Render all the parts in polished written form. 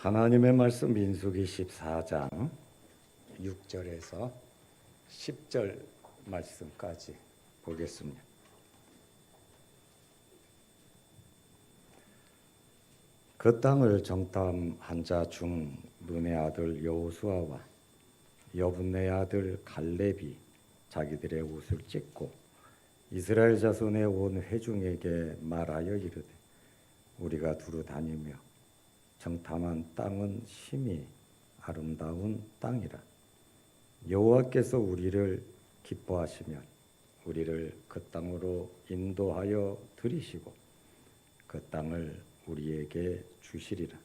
하나님의 말씀 민수기 14장 6절에서 10절 말씀까지 보겠습니다. 그 땅을 정탐한 자 중 눈의 아들 여호수아와 여분네 아들 갈렙이 자기들의 옷을 찢고 이스라엘 자손의 온 회중에게 말하여 이르되 우리가 두루 다니며 정탐한 땅은 심히 아름다운 땅이라. 여호와께서 우리를 기뻐하시면 우리를 그 땅으로 인도하여 들이시고 그 땅을 우리에게 주시리라.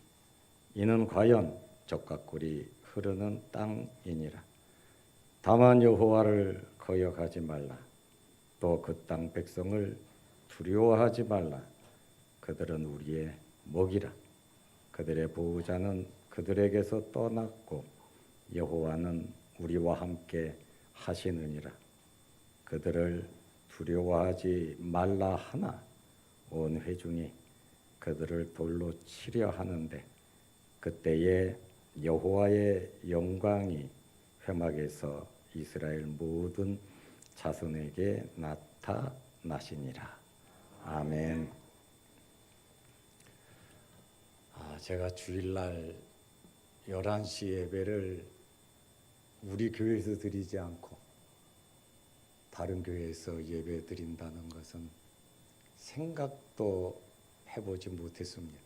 이는 과연 젖과 꿀이 흐르는 땅이니라. 다만 여호와를 거역하지 말라. 또 그 땅 백성을 두려워하지 말라. 그들은 우리의 먹이라. 그들의 보호자는 그들에게서 떠났고 여호와는 우리와 함께 하시느니라. 그들을 두려워하지 말라 하나 온 회중이 그들을 돌로 치려 하는데 그때에 여호와의 영광이 회막에서 이스라엘 모든 자손에게 나타나시니라. 아멘. 제가 주일날 11시 예배를 우리 교회에서 드리지 않고 다른 교회에서 예배 드린다는 것은 생각도 해보지 못했습니다.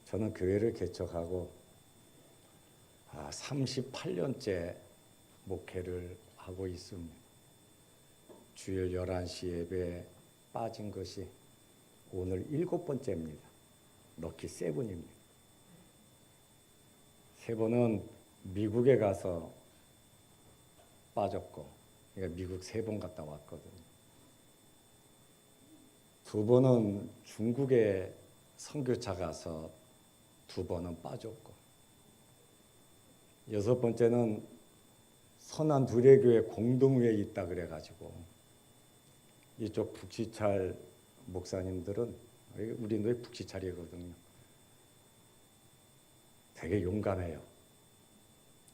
저는 교회를 개척하고 38년째 목회를 하고 있습니다. 주일 11시 예배에 빠진 것이 오늘 7번째입니다. 럭키 세븐입니다. 세 번은 미국에 가서 빠졌고, 그러니까 미국 3번 갔다 왔거든요. 2번은 중국에 선교차 가서 2번은 빠졌고, 6번째는 선한 두레교회 공동회에 있다 그래가지고 이쪽 북시찰 목사님들은 우리는 북시찰이거든요. 되게 용감해요.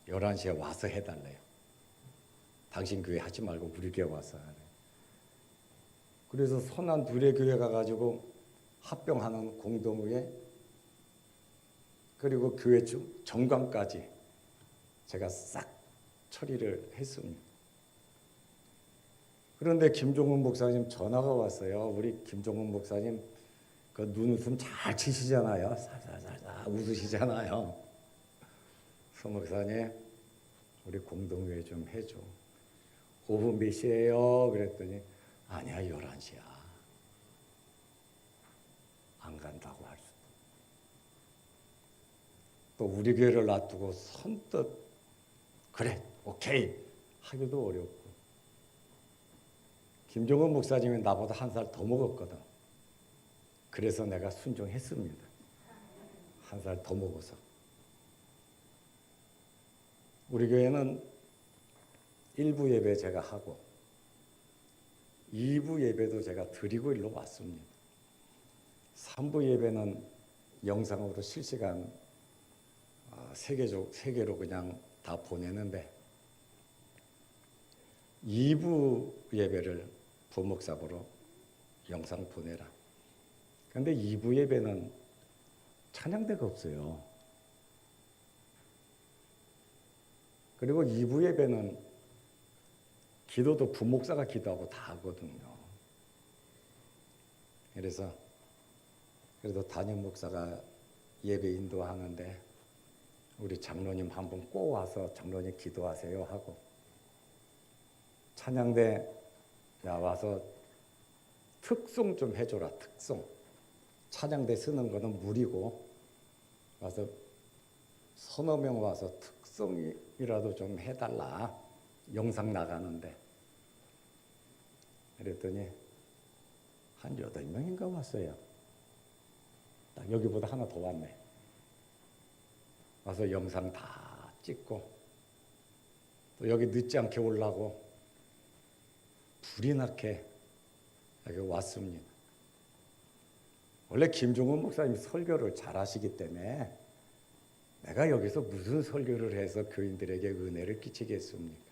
11시에 와서 해달래요. 당신 교회 하지 말고 우리 교회 와서 하래. 그래서 선한 두레교회 가가지고 합병하는 공동회 그리고 교회 정관까지 제가 싹 처리를 했습니다. 그런데 김종훈 목사님 전화가 왔어요. 우리 김종훈 목사님 그 눈웃음 잘 치시잖아요. 살살살살 웃으시잖아요. 서 목사님 우리 공동회 좀 해줘. 오후 몇 시에요? 그랬더니 아니야 11시야. 안 간다고 할 수도. 또 우리 교회를 놔두고 선뜻 그래 오케이 하기도 어렵고. 김종원 목사님이 나보다 1살 더 먹었거든. 그래서 내가 순종했습니다. 1살 더 먹어서. 우리 교회는 1부 예배 제가 하고 2부 예배도 제가 드리고 일로 왔습니다. 3부 예배는 영상으로 실시간 세계로 그냥 다 보내는데 2부 예배를 부목사보러 영상 보내라. 그런데 2부 예배는 찬양대가 없어요. 그리고 2부 예배는 기도도 부목사가 기도하고 다 하거든요. 그래서 그래도 담임 목사가 예배 인도하는데 우리 장로님 한 분 꼭 와서 장로님 기도하세요 하고 찬양대 와서 특송 좀 해줘라. 특송. 찬양대 쓰는 거는 무리고 와서 서너 명 와서 특송이라도 좀 해달라. 영상 나가는데. 그랬더니 한 8명인가 왔어요. 딱 여기보다 하나 더 왔네. 와서 영상 다 찍고 또 여기 늦지 않게 오려고 불이 나게 여기 왔습니다. 원래 김종훈 목사님 설교를 잘 하시기 때문에 내가 여기서 무슨 설교를 해서 교인들에게 은혜를 끼치겠습니까?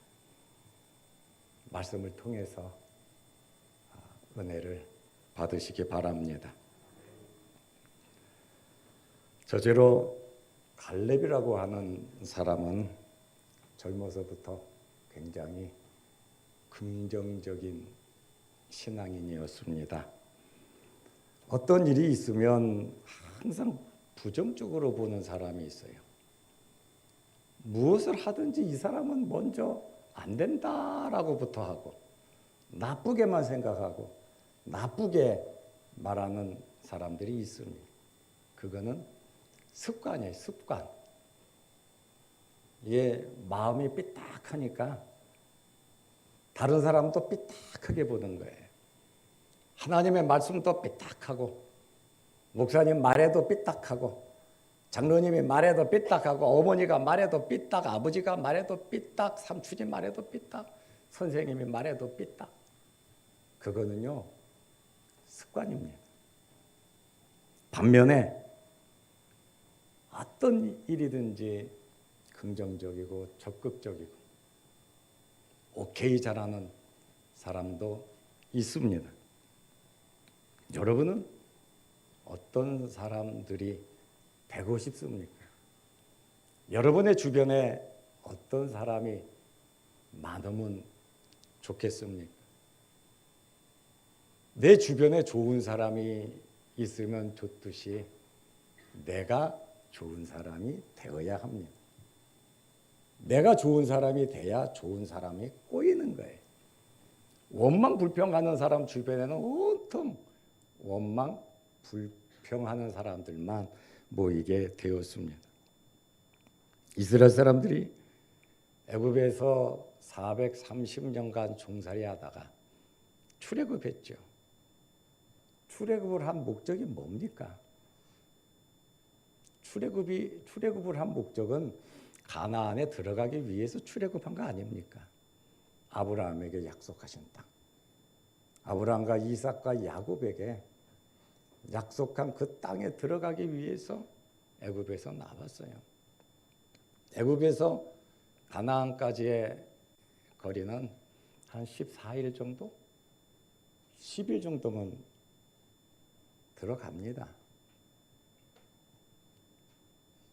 말씀을 통해서 은혜를 받으시기 바랍니다. 저제로 갈렙이라고 하는 사람은 젊어서부터 굉장히 긍정적인 신앙인이었습니다. 어떤 일이 있으면 항상 부정적으로 보는 사람이 있어요. 무엇을 하든지 이 사람은 먼저 안 된다라고부터 하고 나쁘게만 생각하고 나쁘게 말하는 사람들이 있습니다. 그거는 습관이에요, 습관. 이게 마음이 삐딱하니까 다른 사람도 삐딱하게 보는 거예요. 하나님의 말씀도 삐딱하고 목사님 말에도 삐딱하고 장로님이 말해도 삐딱하고 어머니가 말해도 삐딱 아버지가 말해도 삐딱 삼촌이 말해도 삐딱 선생님이 말해도 삐딱. 그거는요 습관입니다. 반면에 어떤 일이든지 긍정적이고 적극적이고 오케이 잘하는 사람도 있습니다. 여러분은 어떤 사람들이 되고 싶습니까? 여러분의 주변에 어떤 사람이 많으면 좋겠습니까? 내 주변에 좋은 사람이 있으면 좋듯이 내가 좋은 사람이 되어야 합니다. 내가 좋은 사람이 돼야 좋은 사람이 꼬이는 거예요. 원망 불평하는 사람 주변에는 온통 원망 불평하는 사람들만 모이게 되었습니다. 이스라엘 사람들이 애굽에서 430년간 종살이 하다가 출애굽했죠. 출애굽을 한 목적이 뭡니까? 출애굽을 한 목적은 가나안에 들어가기 위해서 출애굽한 거 아닙니까? 아브라함에게 약속하신 땅, 아브라함과 이삭과 야곱에게 약속한 그 땅에 들어가기 위해서 애굽에서 나왔어요. 애굽에서 가나안까지의 거리는 한 14일 정도? 10일 정도면 들어갑니다.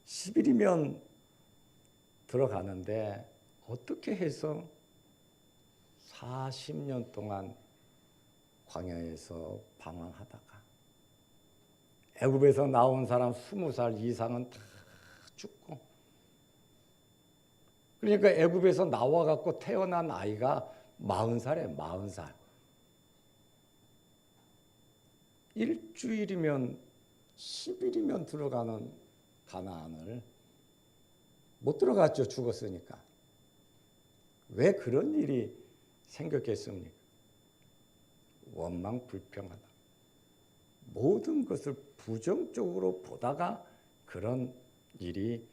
10일이면 들어가는데 어떻게 해서 40년 동안 광야에서 방황하다가 애굽에서 나온 사람 20살 이상은 다 죽고, 그러니까 애굽에서 나와갖고 태어난 아이가 40살에 40살. 일주일이면 10일이면 들어가는 가나안을 못 들어갔죠. 죽었으니까. 왜 그런 일이 생겼겠습니까? 원망 불평하다. 모든 것을 부정적으로 보다가 그런 일이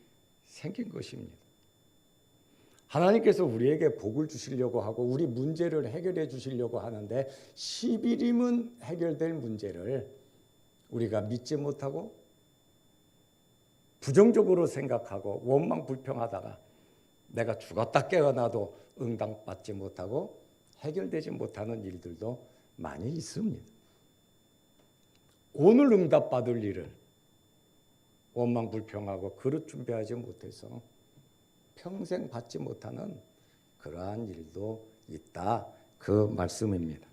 생긴 것입니다. 하나님께서 우리에게 복을 주시려고 하고 우리 문제를 해결해 주시려고 하는데 10일이면 해결될 문제를 우리가 믿지 못하고 부정적으로 생각하고 원망 불평하다가 내가 죽었다 깨어나도 응답받지 못하고 해결되지 못하는 일들도 많이 있습니다. 오늘 응답받을 일을 원망 불평하고 그릇 준비하지 못해서 평생 받지 못하는 그러한 일도 있다, 그 말씀입니다.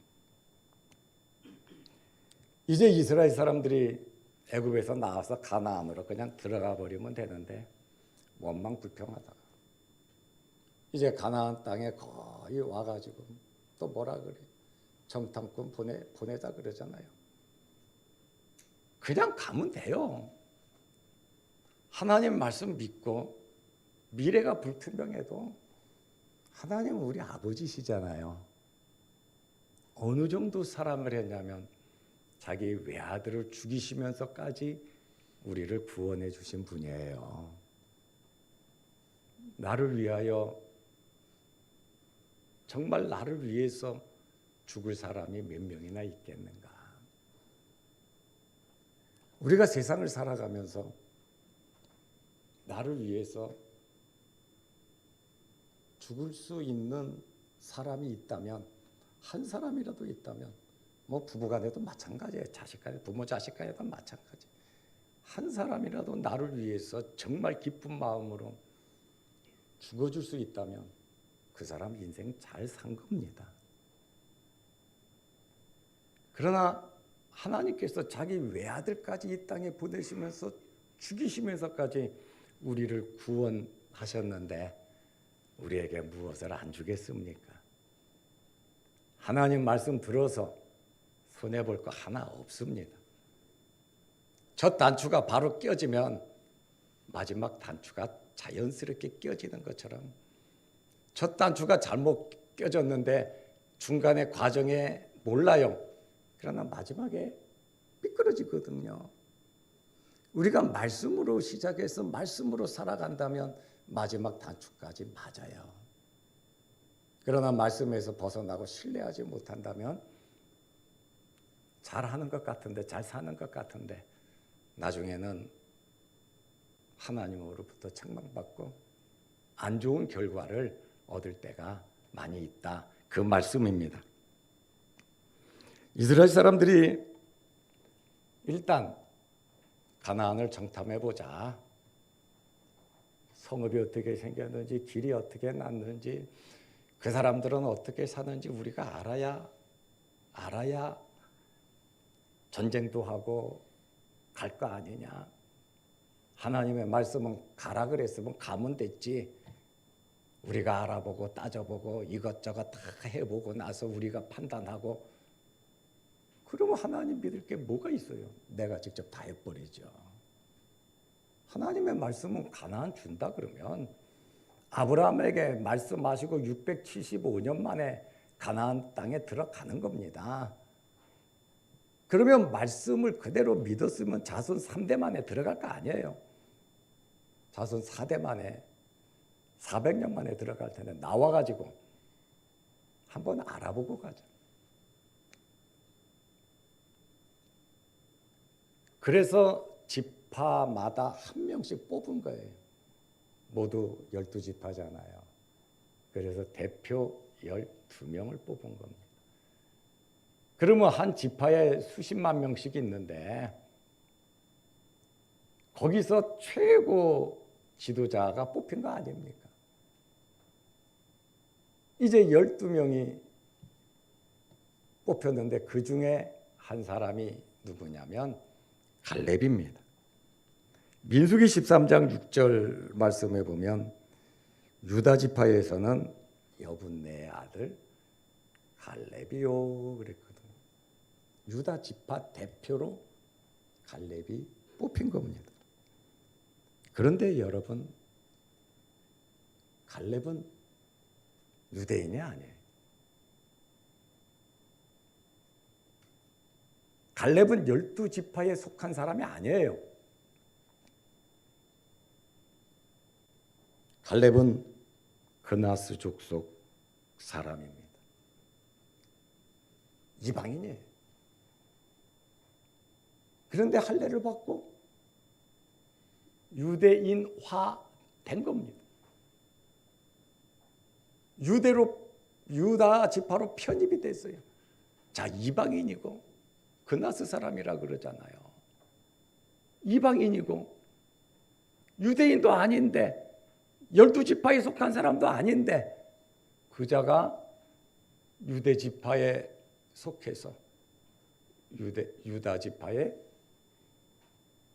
이제 이스라엘 사람들이 애굽에서 나와서 가나안으로 그냥 들어가 버리면 되는데 원망 불평하다가 이제 가나안 땅에 거의 와가지고 또 뭐라 그래? 정탐꾼 보내자 그러잖아요. 그냥 가면 돼요. 하나님 말씀 믿고 미래가 불투명해도 하나님은 우리 아버지시잖아요. 어느 정도 사랑을 했냐면 자기 외아들을 죽이시면서까지 우리를 구원해 주신 분이에요. 나를 위하여, 정말 나를 위해서 죽을 사람이 몇 명이나 있겠는가. 우리가 세상을 살아가면서 나를 위해서 죽을 수 있는 사람이 있다면, 한 사람이라도 있다면, 뭐 부부간에도 마찬가지예요. 자식간에, 부모 자식간에도 마찬가지. 한 사람이라도 나를 위해서 정말 기쁜 마음으로 죽어줄 수 있다면 그 사람 인생 잘 산 겁니다. 그러나 하나님께서 자기 외아들까지 이 땅에 보내시면서 죽이시면서까지 우리를 구원하셨는데 우리에게 무엇을 안 주겠습니까? 하나님 말씀 들어서 손해볼 거 하나 없습니다. 첫 단추가 바로 껴지면 마지막 단추가 자연스럽게 껴지는 것처럼 첫 단추가 잘못 껴졌는데 중간에 과정에 몰라요. 그러나 마지막에 삐뚤어지거든요. 우리가 말씀으로 시작해서 말씀으로 살아간다면 마지막 단추까지 맞아요. 그러나 말씀에서 벗어나고 신뢰하지 못한다면 잘하는 것 같은데, 잘 사는 것 같은데 나중에는 하나님으로부터 책망받고 안 좋은 결과를 얻을 때가 많이 있다. 그 말씀입니다. 이스라엘 사람들이 일단 가나안을 정탐해보자. 성읍이 어떻게 생겼는지, 길이 어떻게 났는지, 그 사람들은 어떻게 사는지 우리가 알아야 전쟁도 하고 갈 거 아니냐. 하나님의 말씀은 가라 그랬으면 가면 됐지. 우리가 알아보고 따져보고 이것저것 다 해보고 나서 우리가 판단하고 그러면 하나님 믿을 게 뭐가 있어요? 내가 직접 다 해버리죠. 하나님의 말씀은 가나안 준다 그러면 아브라함에게 말씀하시고 675년 만에 가나안 땅에 들어가는 겁니다. 그러면 말씀을 그대로 믿었으면 자손 3대 만에 들어갈 거 아니에요. 자손 4대 만에 400년 만에 들어갈 텐데 나와가지고 한번 알아보고 가자. 그래서 지파마다 한 명씩 뽑은 거예요. 모두 12지파잖아요. 그래서 대표 12명을 뽑은 겁니다. 그러면 한 지파에 수십만 명씩 있는데 거기서 최고 지도자가 뽑힌 거 아닙니까? 이제 12명이 뽑혔는데 그 중에 한 사람이 누구냐면 갈렙입니다. 민수기 13장 6절 말씀에 보면 유다 지파에서는 여분네의 아들 갈렙이요 그랬거든요. 유다 지파 대표로 갈렙이 뽑힌 겁니다. 그런데 여러분, 갈렙은 유대인이 아니에요. 갈렙은 12지파에 속한 사람이 아니에요. 갈렙은 그나스 족속 사람입니다. 이방인이에요. 그런데 할례를 받고 유대인화 된 겁니다. 유다 지파로 편입이 됐어요. 자, 이방인이고 그나스 사람이라 그러잖아요. 이방인이고 유대인도 아닌데 12지파에 속한 사람도 아닌데 그자가 유대 지파에 속해서 유다 지파의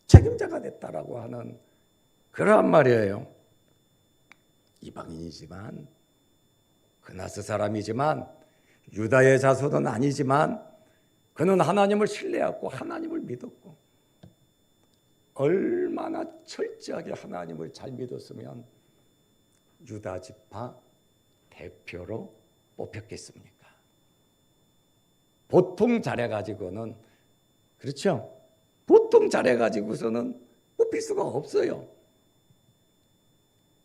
책임자가 됐다라고 하는 그러한 말이에요. 이방인이지만 그나스 사람이지만 유다의 자손은 아니지만 그는 하나님을 신뢰하고 하나님을 믿었고 얼마나 철저하게 하나님을 잘 믿었으면 유다 지파 대표로 뽑혔겠습니까? 보통 잘해가지고는 그렇죠? 보통 잘해가지고서는 뽑힐 수가 없어요.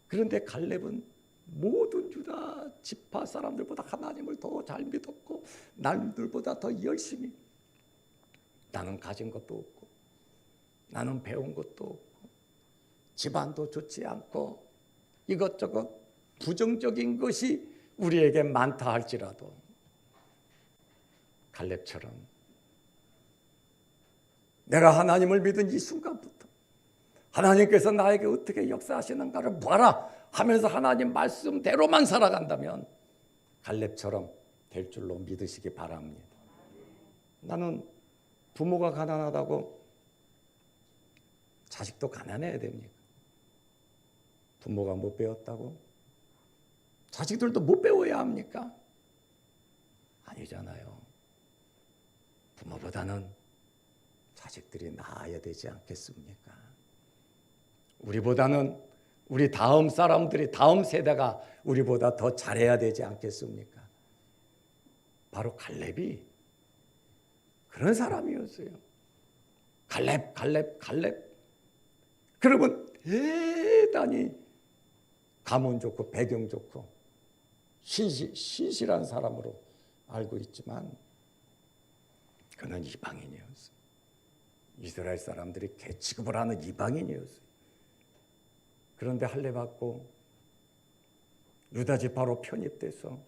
그런데 갈렙은 모든 유다 지파 사람들보다 하나님을 더 잘 믿었고 남들보다 더 열심히 나는 가진 것도 없고 나는 배운 것도 없고 집안도 좋지 않고 이것저것 부정적인 것이 우리에게 많다 할지라도 갈렙처럼 내가 하나님을 믿은 이 순간부터 하나님께서 나에게 어떻게 역사하시는가를 봐라 하면서 하나님 말씀대로만 살아간다면 갈렙처럼 될 줄로 믿으시기 바랍니다. 나는 부모가 가난하다고 자식도 가난해야 됩니까? 부모가 못 배웠다고 자식들도 못 배워야 합니까? 아니잖아요. 부모보다는 자식들이 나아야 되지 않겠습니까? 우리보다는 우리 다음 사람들이 다음 세대가 우리보다 더 잘해야 되지 않겠습니까? 바로 갈렙이 그런 사람이었어요. 갈렙. 그러면 대단히 가문 좋고 배경 좋고 신실한 사람으로 알고 있지만 그는 이방인이었어요. 이스라엘 사람들이 개취급을 하는 이방인이었어요. 그런데 할례 받고 유다 지파로 편입돼서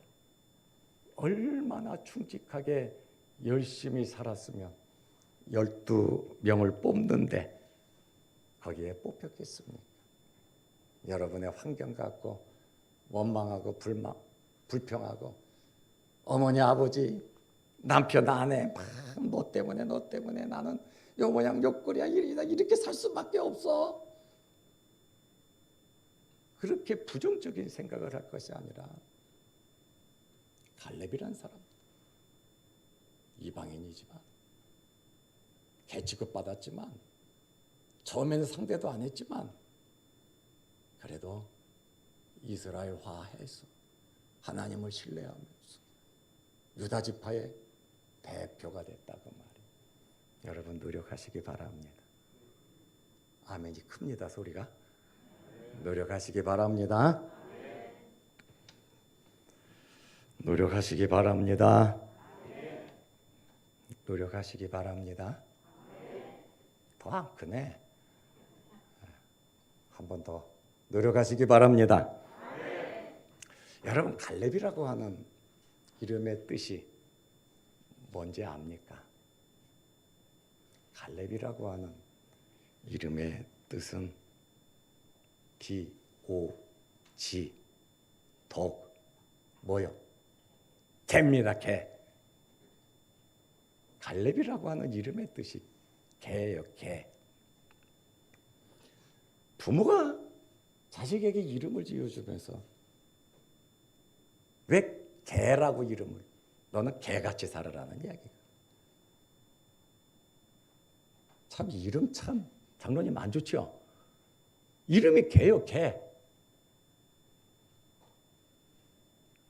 얼마나 충직하게 열심히 살았으면 12명을 뽑는데 거기에 뽑혔겠습니까? 여러분의 환경 갖고 원망하고 불평하고 어머니 아버지 남편 아내 너 때문에 나는 요 모양 요 꼴이야 이렇게 살 수밖에 없어. 그렇게 부정적인 생각을 할 것이 아니라 갈렙이란 사람 이방인이지만 개취급 받았지만 처음에는 상대도 안 했지만 그래도 이스라엘화해서 하나님을 신뢰하면서 유다 지파의 대표가 됐다고 말이에요. 여러분 노력하시기 바랍니다. 아멘이 큽니다 소리가. 노력하시기 바랍니다. 노력하시기 바랍니다. 노력하시기 바랍니다. 더 안 크네. 한 번 더 노력하시기 바랍니다. 여러분 갈렙이라고 하는 이름의 뜻이 뭔지 압니까? 갈렙이라고 하는 이름의 뜻은 기-오-지 독 뭐요? 개입니다. 개. 갈렙이라고 하는 이름의 뜻이 개예요. 개. 부모가 자식에게 이름을 지어주면서 왜 개라고 이름을 너는 개같이 살아라는 이야기가. 참 이름 참 장로님 안 좋죠? 이름이 개요. 개.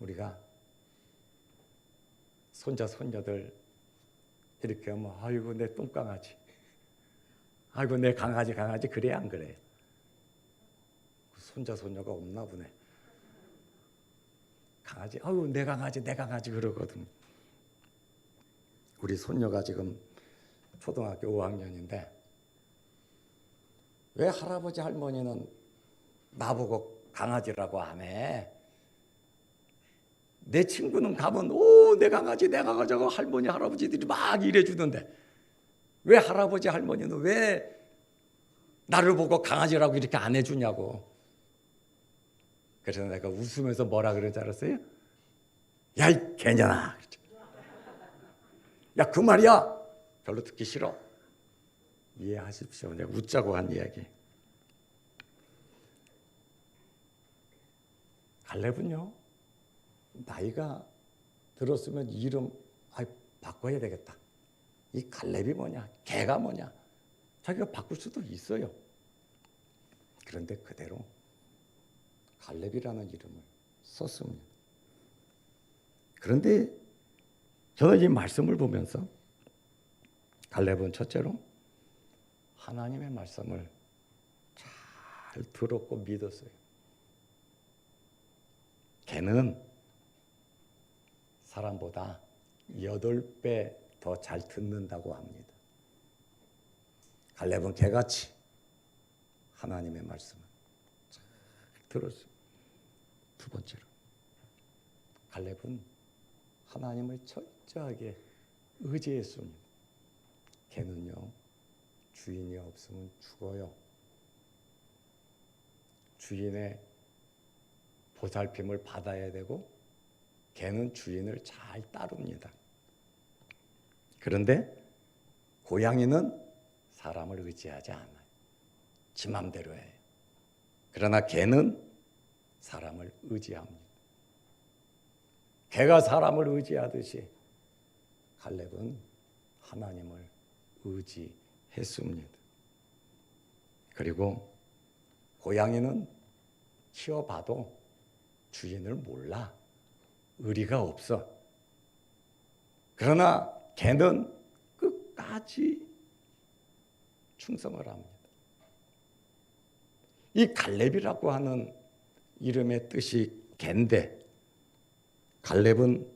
우리가 손자 손녀들 이렇게 하면 아이고 내 똥강아지 아이고 내 강아지 그래 안 그래요? 손자 손녀가 없나 보네. 강아지 아유 내 강아지 그러거든. 우리 손녀가 지금 초등학교 5학년인데 왜 할아버지 할머니는 나보고 강아지라고 안 해? 내 친구는 가면 오 내 강아지 하고 할머니 할아버지들이 막 일해주던데 왜 할아버지 할머니는 왜 나를 보고 강아지라고 이렇게 안 해주냐고. 그래서 내가 웃으면서 뭐라 그러는 줄 알았어요? 야 이 개년아. 야 그 말이야 별로 듣기 싫어. 이해하십시오. 내가 웃자고 한 이야기. 갈렙은요 나이가 들었으면 이름 바꿔야 되겠다. 이 갈렙이 뭐냐 개가 뭐냐 자기가 바꿀 수도 있어요. 그런데 그대로 갈렙이라는 이름을 썼습니다. 그런데 저는 이 말씀을 보면서 갈렙은 첫째로 하나님의 말씀을 잘 들었고 믿었어요. 개는 사람보다 8배 더 잘 듣는다고 합니다. 갈렙은 개같이 하나님의 말씀을 잘 들었습니다. 두 번째로 갈렙은 하나님을 철저하게 의지했습니다. 걔는요, 주인이 없으면 죽어요. 주인의 보살핌을 받아야 되고 걔는 주인을 잘 따릅니다. 그런데 고양이는 사람을 의지하지 않아요. 지 맘대로 해요. 그러나 걔는 사람을 의지합니다. 걔가 사람을 의지하듯이 갈렙은 하나님을 의지했습니다. 그리고 고양이는 키워봐도 주인을 몰라. 의리가 없어. 그러나 걔는 끝까지 충성을 합니다. 이 갈렙이라고 하는 이름의 뜻이 갠데 갈렙은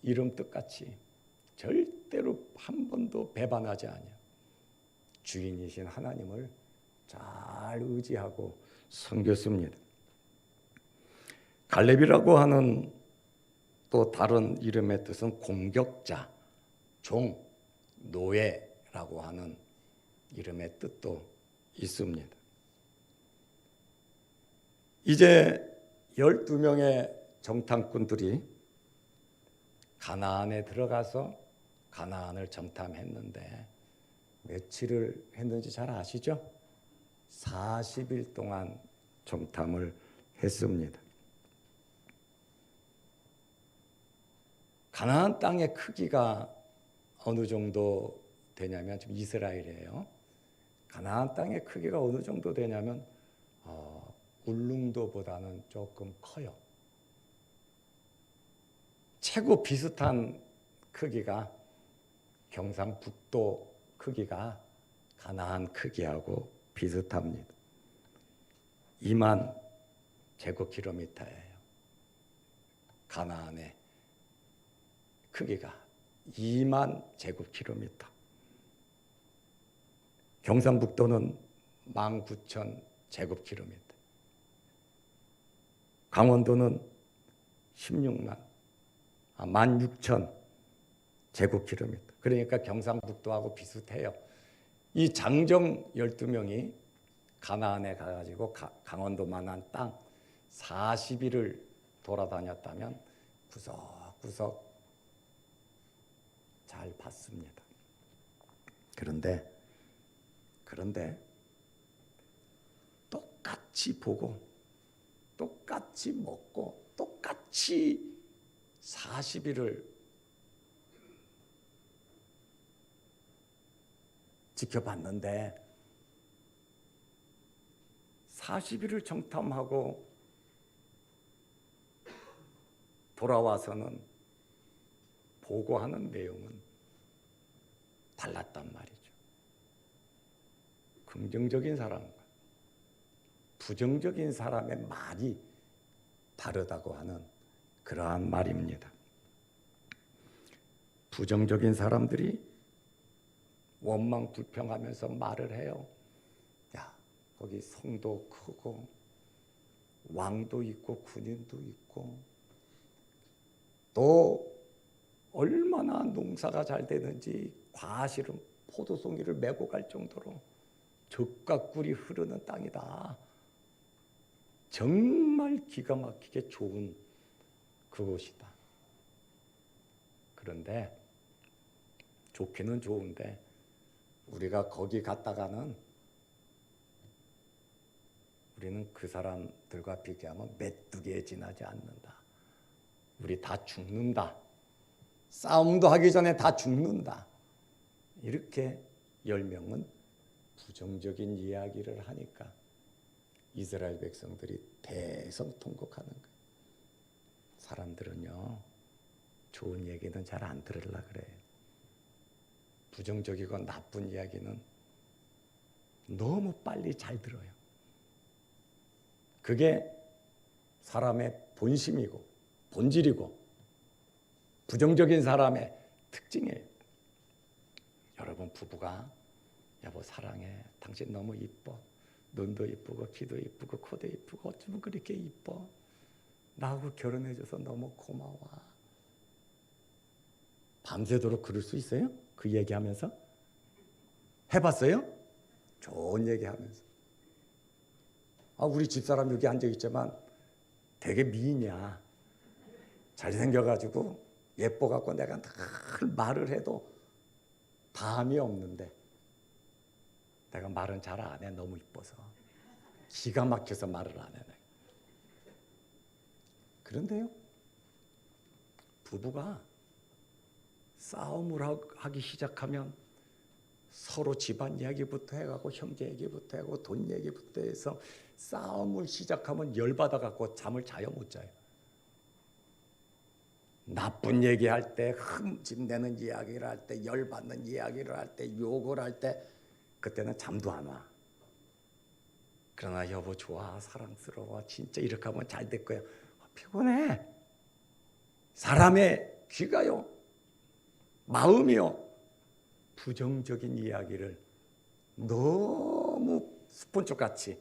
이름 뜻같이 절대로 한 번도 배반하지 않아요. 주인이신 하나님을 잘 의지하고 섬겼습니다. 갈렙이라고 하는 또 다른 이름의 뜻은 공격자, 종, 노예라고 하는 이름의 뜻도 있습니다. 이제 12명의 정탐꾼들이 가나안에 들어가서 가나안을 정탐했는데 며칠을 했는지 잘 아시죠? 40일 동안 정탐을 했습니다. 가나안 땅의 크기가 어느 정도 되냐면 지금 이스라엘이에요. 가나안 땅의 크기가 어느 정도 되냐면 울릉도보다는 조금 커요. 최고 비슷한 크기가 경상북도 크기가 가나안 크기하고 비슷합니다. 2만 제곱킬로미터예요. 가나안의 크기가 2만 제곱킬로미터. 경상북도는 19,000 제곱킬로미터. 강원도는 16,000 제곱킬로미터. 그러니까 경상북도하고 비슷해요. 이 장정 12명이 가나안에 가가지고 강원도만한 땅 40일을 돌아다녔다면 구석구석 잘 봤습니다. 그런데 똑같이 보고 똑같이 먹고 똑같이 40일을 지켜봤는데 40일을 정탐하고 돌아와서는 보고하는 내용은 달랐단 말이죠. 긍정적인 사람과 부정적인 사람의 말이 다르다고 하는 그러한 말입니다. 부정적인 사람들이 원망 불평하면서 말을 해요. 야, 거기 성도 크고 왕도 있고 군인도 있고 또 얼마나 농사가 잘 되는지 과실은 포도송이를 메고 갈 정도로 젖과 꿀이 흐르는 땅이다. 정말 기가 막히게 좋은 그곳이다. 그런데 좋기는 좋은데 우리가 거기 갔다가는 우리는 그 사람들과 비교하면 메뚜기에 지나지 않는다. 우리 다 죽는다. 싸움도 하기 전에 다 죽는다. 이렇게 10명은 부정적인 이야기를 하니까 이스라엘 백성들이 대성통곡하는 거예요. 사람들은요, 좋은 얘기는 잘 안 들으려고 그래요. 부정적이고 나쁜 이야기는 너무 빨리 잘 들어요. 그게 사람의 본심이고 본질이고 부정적인 사람의 특징이에요. 여러분 부부가 여보 사랑해. 당신 너무 이뻐. 눈도 이쁘고 귀도 이쁘고 코도 이쁘고 어쩌면 그렇게 이뻐. 나하고 결혼해줘서 너무 고마워. 밤새도록 그럴 수 있어요? 그 얘기하면서? 해봤어요? 좋은 얘기하면서. 우리 집사람 여기 앉아있지만 되게 미인이야. 잘생겨가지고 예뻐갖고 내가 늘 말을 해도 담이 없는데 내가 말은 잘 안 해. 너무 이뻐서. 기가 막혀서 말을 안 해. 그런데요, 부부가 싸움을 하기 시작하면 서로 집안 이야기부터 해가고 형제 얘기부터 하고 돈 얘기부터 해서 싸움을 시작하면 열받아갖고 잠을 자요 못 자요. 나쁜 얘기할 때, 흠집내는 이야기를 할 때, 열받는 이야기를 할 때, 욕을 할 때 그때는 잠도 안 와. 그러나 여보 좋아, 사랑스러워, 진짜 이렇게 하면 잘 될 거야. 피곤해. 사람의 귀가요, 마음이요, 부정적인 이야기를 너무 스폰지같이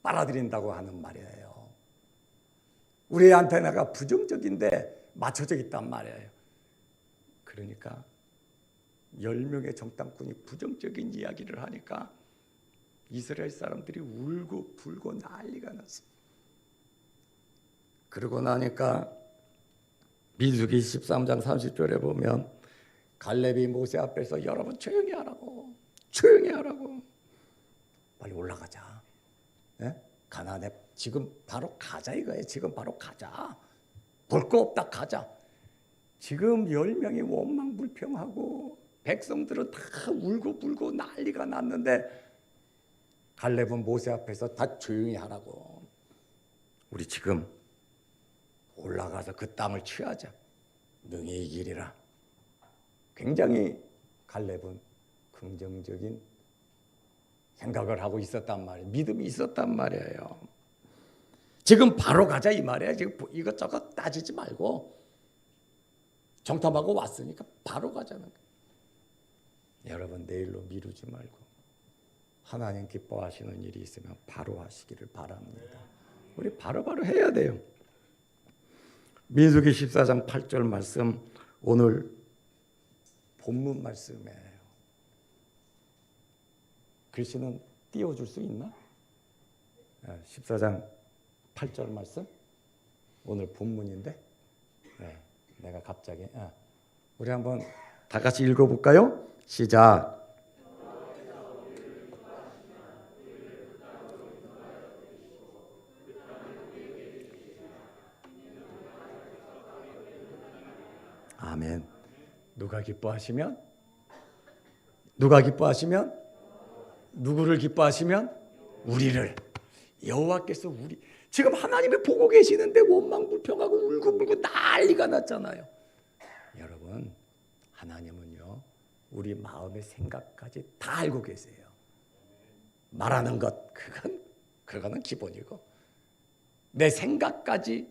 빨아들인다고 하는 말이에요. 우리 안테나가 부정적인데 맞춰져 있단 말이에요. 그러니까 10명의 정탐꾼이 부정적인 이야기를 하니까 이스라엘 사람들이 울고 불고 난리가 났어. 그러고 나니까 민수기 13장 30절에 보면 갈렙이 모세 앞에서 여러분 조용히 하라고, 조용히 하라고, 빨리 올라가자. 예? 가나안에 지금 바로 가자 이거예요. 지금 바로 가자. 볼 거 없다 가자. 지금 10명이 원망불평하고 백성들은 다 울고 불고 난리가 났는데 갈렙은 모세 앞에서 다 조용히 하라고. 우리 지금 올라가서 그 땅을 취하자. 능히 이기리라. 굉장히 갈렙은 긍정적인 생각을 하고 있었단 말이에요. 믿음이 있었단 말이에요. 지금 바로 가자 이 말이에요. 지금 이것저것 따지지 말고 정탐하고 왔으니까 바로 가자는 거예요. 여러분 내일로 미루지 말고 하나님 기뻐하시는 일이 있으면 바로 하시기를 바랍니다. 우리 바로바로 해야 돼요. 민수기 14장 8절 말씀, 오늘 본문 말씀이에요. 글씨는 띄워줄 수 있나? 14장 8절 말씀, 오늘 본문인데 내가 갑자기 우리 한번 다 같이 읽어볼까요? 시작. 아멘. 누가 기뻐하시면? 누가 기뻐하시면? 누구를 기뻐하시면? 우리를. 여호와께서 우리, 지금 하나님이 보고 계시는데 원망불평하고 울고불고 난리가 났잖아요. 여러분, 하나님은요 우리 마음의 생각까지 다 알고 계세요. 말하는 것 그거는 기본이고 내 생각까지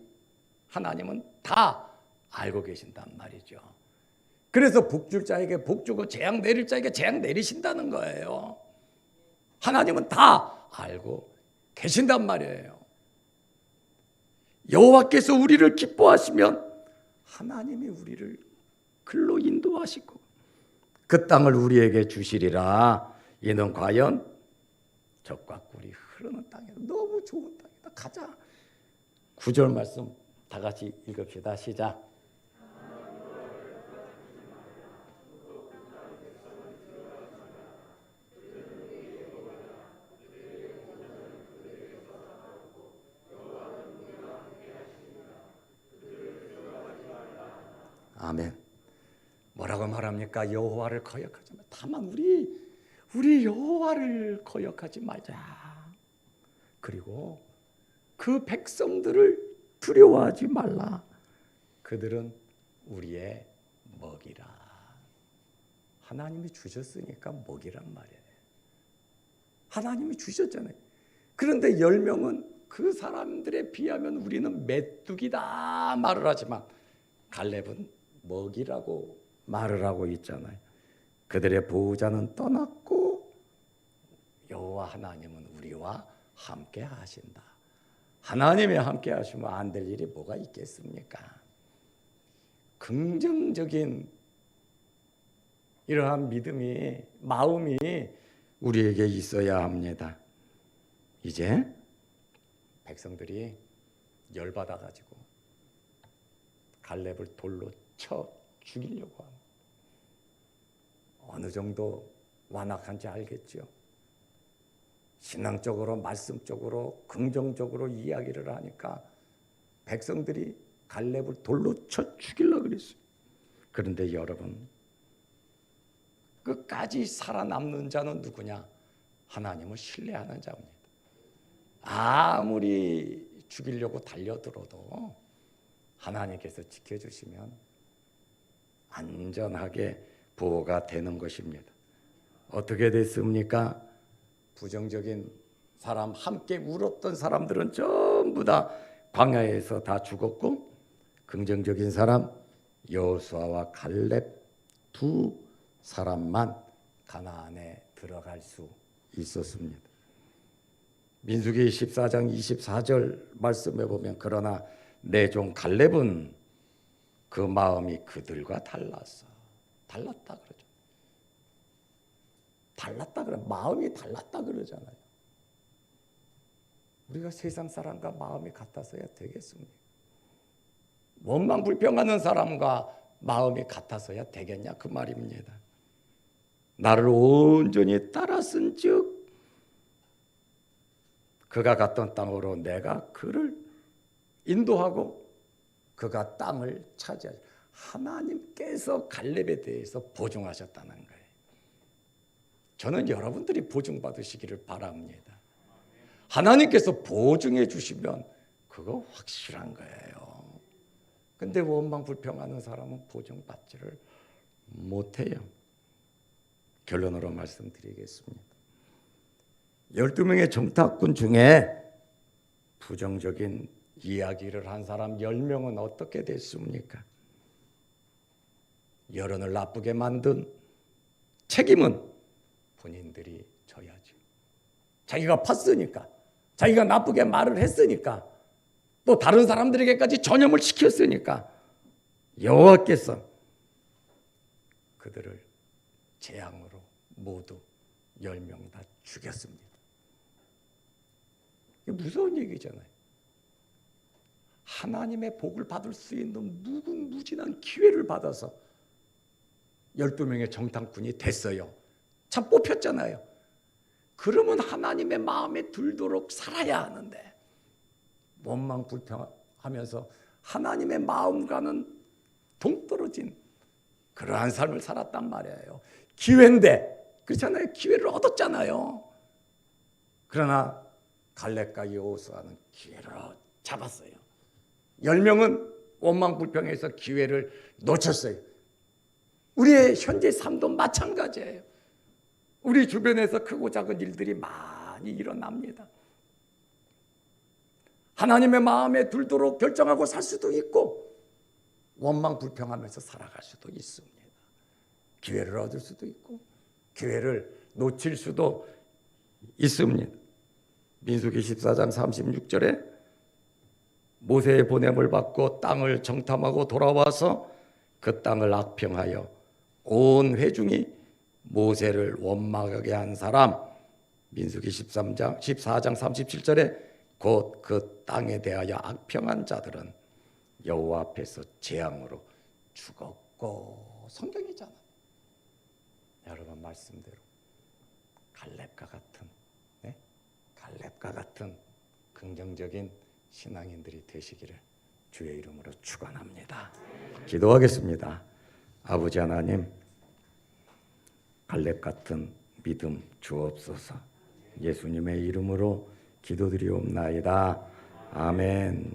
하나님은 다 알고 계신단 말이죠. 그래서 복 줄 자에게 복 주고 재앙 내릴 자에게 재앙 내리신다는 거예요. 하나님은 다 알고 계신단 말이에요. 여호와께서 우리를 기뻐하시면 하나님이 우리를 글로 인도하시고 그 땅을 우리에게 주시리라. 이는 과연 적과 꿀이 흐르는 땅이다. 너무 좋은 땅이다. 가자. 9절 말씀 다 같이 읽읍시다. 시작. 아멘. 뭐라고 말합니까? 여호와를 거역하지 마. 다만 우리 여호와를 거역하지 말자. 그리고 그 백성들을 두려워하지 말라. 그들은 우리의 먹이라. 하나님이 주셨으니까 먹이란 말이에요. 하나님이 주셨잖아요. 그런데 10명은 그 사람들에 비하면 우리는 메뚜기다 말을 하지만 갈렙은 먹이라고 말을 하고 있잖아요. 그들의 보호자는 떠났고 여호와 하나님은 우리와 함께 하신다. 하나님이 함께 하시면 안 될 일이 뭐가 있겠습니까? 긍정적인 이러한 믿음이, 마음이 우리에게 있어야 합니다. 이제 백성들이 열받아가지고 갈렙을 돌로 쳐 죽이려고 합니다. 어느 정도 완악한지 알겠죠? 신앙적으로, 말씀적으로, 긍정적으로 이야기를 하니까 백성들이 갈렙을 돌로 쳐 죽이려고 그랬어요. 그런데 여러분, 끝까지 살아남는 자는 누구냐? 하나님을 신뢰하는 자입니다. 아무리 죽이려고 달려들어도 하나님께서 지켜주시면 안전하게 보호가 되는 것입니다. 어떻게 됐습니까? 부정적인 사람, 함께 울었던 사람들은 전부 다 광야에서 다 죽었고, 긍정적인 사람 여호수아와 갈렙 두 사람만 가나안에 들어갈 수 있었습니다. 민수기 14장 24절 말씀에 보면 그러나 내 종 갈렙은 그 마음이 그들과 달랐다 그러죠. 달랐다 그래. 마음이 달랐다 그러잖아요. 우리가 세상 사람과 마음이 같아서야 되겠습니까? 원망 불평하는 사람과 마음이 같아서야 되겠냐 그 말입니다. 나를 온전히 따랐은즉 그가 갔던 땅으로 내가 그를 인도하고 그가 땅을 차지하죠. 하나님께서 갈렙에 대해서 보증하셨다는 거예요. 저는 여러분들이 보증받으시기를 바랍니다. 하나님께서 보증해 주시면 그거 확실한 거예요. 근데 원망 불평하는 사람은 보증받지를 못해요. 결론으로 말씀드리겠습니다. 12명의 정탐꾼 중에 부정적인 이야기를 한 사람 10명은 어떻게 됐습니까? 여론을 나쁘게 만든 책임은 본인들이 져야죠. 자기가 팠으니까, 자기가 나쁘게 말을 했으니까, 또 다른 사람들에게까지 전염을 시켰으니까 여호와께서 그들을 재앙으로 모두 10명 다 죽였습니다. 이게 무서운 얘기잖아요. 하나님의 복을 받을 수 있는 무궁무진한 기회를 받아서 12명의 정탐꾼이 됐어요. 참 뽑혔잖아요. 그러면 하나님의 마음에 들도록 살아야 하는데 원망 불평하면서 하나님의 마음과는 동떨어진 그러한 삶을 살았단 말이에요. 기회인데, 그렇잖아요. 기회를 얻었잖아요. 그러나 갈렙과 여호수아는 기회를 잡았어요. 10명은 원망 불평해서 기회를 놓쳤어요. 우리의 현재 삶도 마찬가지예요. 우리 주변에서 크고 작은 일들이 많이 일어납니다. 하나님의 마음에 들도록 결정하고 살 수도 있고 원망 불평하면서 살아갈 수도 있습니다. 기회를 얻을 수도 있고 기회를 놓칠 수도 있습니다. 민수기 14장 36절에 모세의 보냄을 받고 땅을 정탐하고 돌아와서 그 땅을 악평하여 온 회중이 모세를 원망하게 한 사람, 민수기 14장 37절에 곧 그 땅에 대하여 악평한 자들은 여호와 앞에서 재앙으로 죽었고, 성경이잖아요. 여러분 말씀대로 갈렙과 같은 긍정적인 신앙인들이 되시기를 주의 이름으로 축원합니다. 기도하겠습니다. 아버지 하나님, 갈렙 같은 믿음 주옵소서. 예수님의 이름으로 기도드리옵나이다. 아멘.